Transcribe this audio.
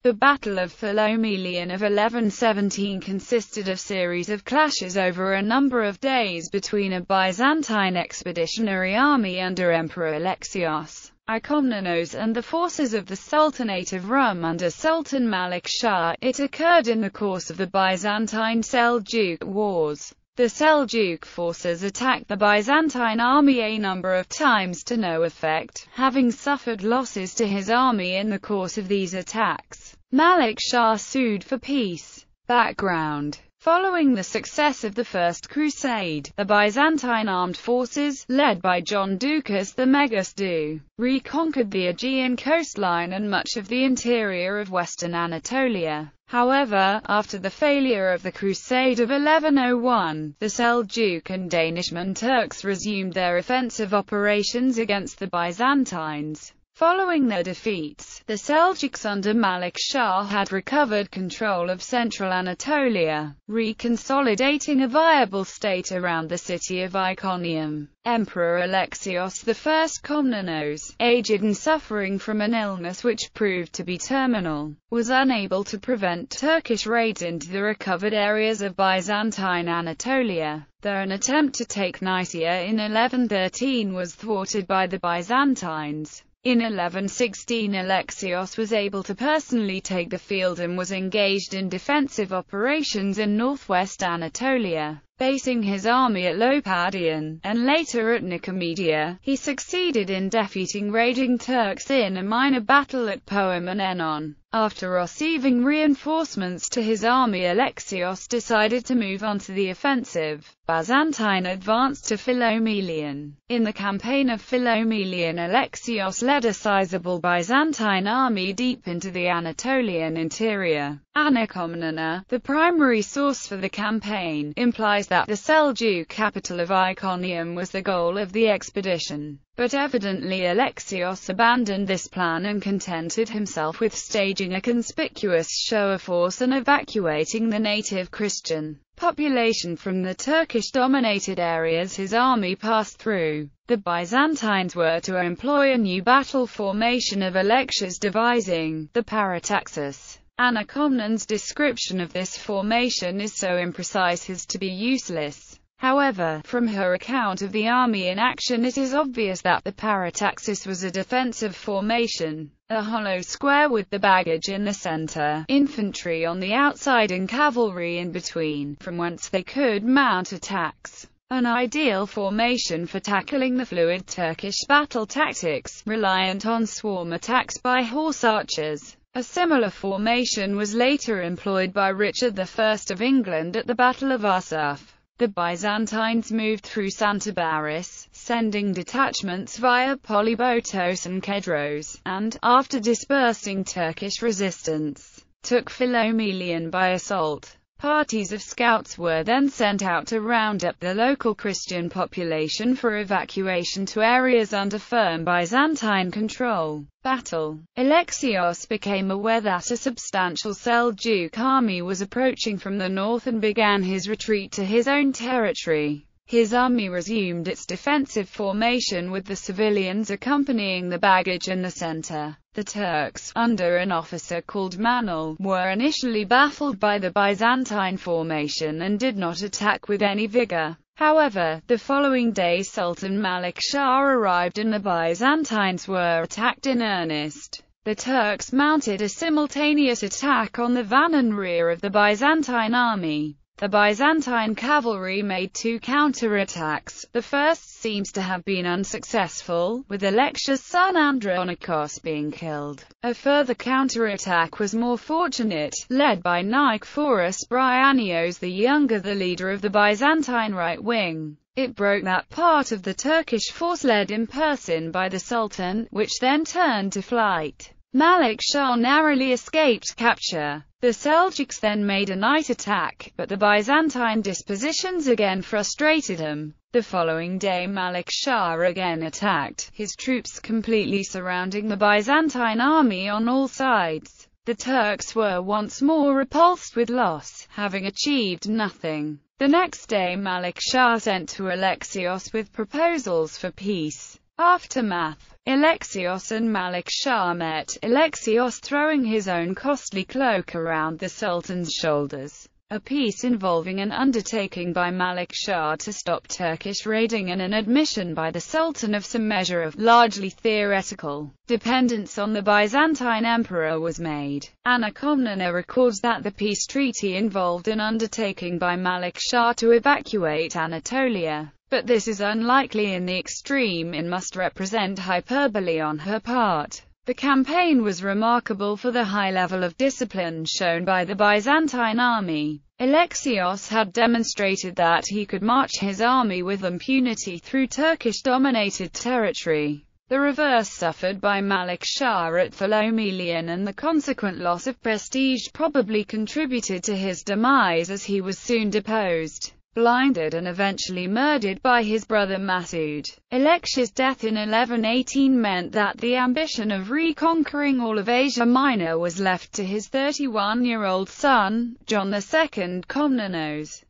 The Battle of Philomelion of 1117 consisted of series of clashes over a number of days between a Byzantine expeditionary army under Emperor Alexios I Komnenos and the forces of the Sultanate of Rum under Sultan Malik Shah. It occurred in the course of the Byzantine-Seljuk Wars. The Seljuk forces attacked the Byzantine army a number of times to no effect, having suffered losses to his army in the course of these attacks. Malik Shah sued for peace. Background: following the success of the First Crusade, the Byzantine armed forces, led by John Doukas the Megasdu, reconquered the Aegean coastline and much of the interior of western Anatolia. However, after the failure of the Crusade of 1101, the Seljuk and Danishman Turks resumed their offensive operations against the Byzantines. Following their defeats, the Seljuks under Malik Shah had recovered control of central Anatolia, reconsolidating a viable state around the city of Iconium. Emperor Alexios I Komnenos, aged and suffering from an illness which proved to be terminal, was unable to prevent Turkish raids into the recovered areas of Byzantine Anatolia, though an attempt to take Nicaea in 1113 was thwarted by the Byzantines. In 1116 Alexios was able to personally take the field and was engaged in defensive operations in northwest Anatolia, basing his army at Lopadion, and later at Nicomedia. He succeeded in defeating raiding Turks in a minor battle at Poem and Enon. After receiving reinforcements to his army, Alexios decided to move on to the offensive. Byzantine advanced to Philomelion. In the campaign of Philomelion, Alexios led a sizable Byzantine army deep into the Anatolian interior. Anna Komnena, the primary source for the campaign, implies that the Seljuk capital of Iconium was the goal of the expedition. But evidently Alexios abandoned this plan and contented himself with staging a conspicuous show of force and evacuating the native Christian population from the Turkish-dominated areas his army passed through. The Byzantines were to employ a new battle formation of Alexios devising, the parataxis. Anna Komnen's description of this formation is so imprecise as to be useless. However, from her account of the army in action, it is obvious that the parataxis was a defensive formation, a hollow square with the baggage in the center, infantry on the outside and cavalry in between, from whence they could mount attacks. An ideal formation for tackling the fluid Turkish battle tactics, reliant on swarm attacks by horse archers. A similar formation was later employed by Richard I of England at the Battle of Arsuf. The Byzantines moved through Santabaris, sending detachments via Polybotos and Kedros, and, after dispersing Turkish resistance, took Philomelion by assault. Parties of scouts were then sent out to round up the local Christian population for evacuation to areas under firm Byzantine control. Battle. Alexios became aware that a substantial Seljuk army was approaching from the north and began his retreat to his own territory. His army resumed its defensive formation with the civilians accompanying the baggage in the center. The Turks, under an officer called Manul, were initially baffled by the Byzantine formation and did not attack with any vigor. However, the following day Sultan Malik Shah arrived and the Byzantines were attacked in earnest. The Turks mounted a simultaneous attack on the van and rear of the Byzantine army. The Byzantine cavalry made two counterattacks. The first seems to have been unsuccessful, with Alexios' son Andronikos being killed. A further counterattack was more fortunate, led by Nicephorus Bryennios the Younger, the leader of the Byzantine right wing. It broke that part of the Turkish force led in person by the Sultan, which then turned to flight. Malik Shah narrowly escaped capture. The Seljuks then made a night attack, but the Byzantine dispositions again frustrated him. The following day Malik Shah again attacked, his troops completely surrounding the Byzantine army on all sides. The Turks were once more repulsed with loss, having achieved nothing. The next day Malik Shah sent to Alexios with proposals for peace. Aftermath. Alexios and Malik Shah met, Alexios throwing his own costly cloak around the Sultan's shoulders. A peace involving an undertaking by Malik Shah to stop Turkish raiding and an admission by the Sultan of some measure of, largely theoretical, dependence on the Byzantine emperor was made. Anna Komnene records that the peace treaty involved an undertaking by Malik Shah to evacuate Anatolia, but this is unlikely in the extreme and must represent hyperbole on her part. The campaign was remarkable for the high level of discipline shown by the Byzantine army. Alexios had demonstrated that he could march his army with impunity through Turkish-dominated territory. The reverse suffered by Malik Shah at Philomelion and the consequent loss of prestige probably contributed to his demise, as he was soon deposed, blinded and eventually murdered by his brother Masoud. Alexios' death in 1118 meant that the ambition of reconquering all of Asia Minor was left to his 31-year-old son, John II Komnenos.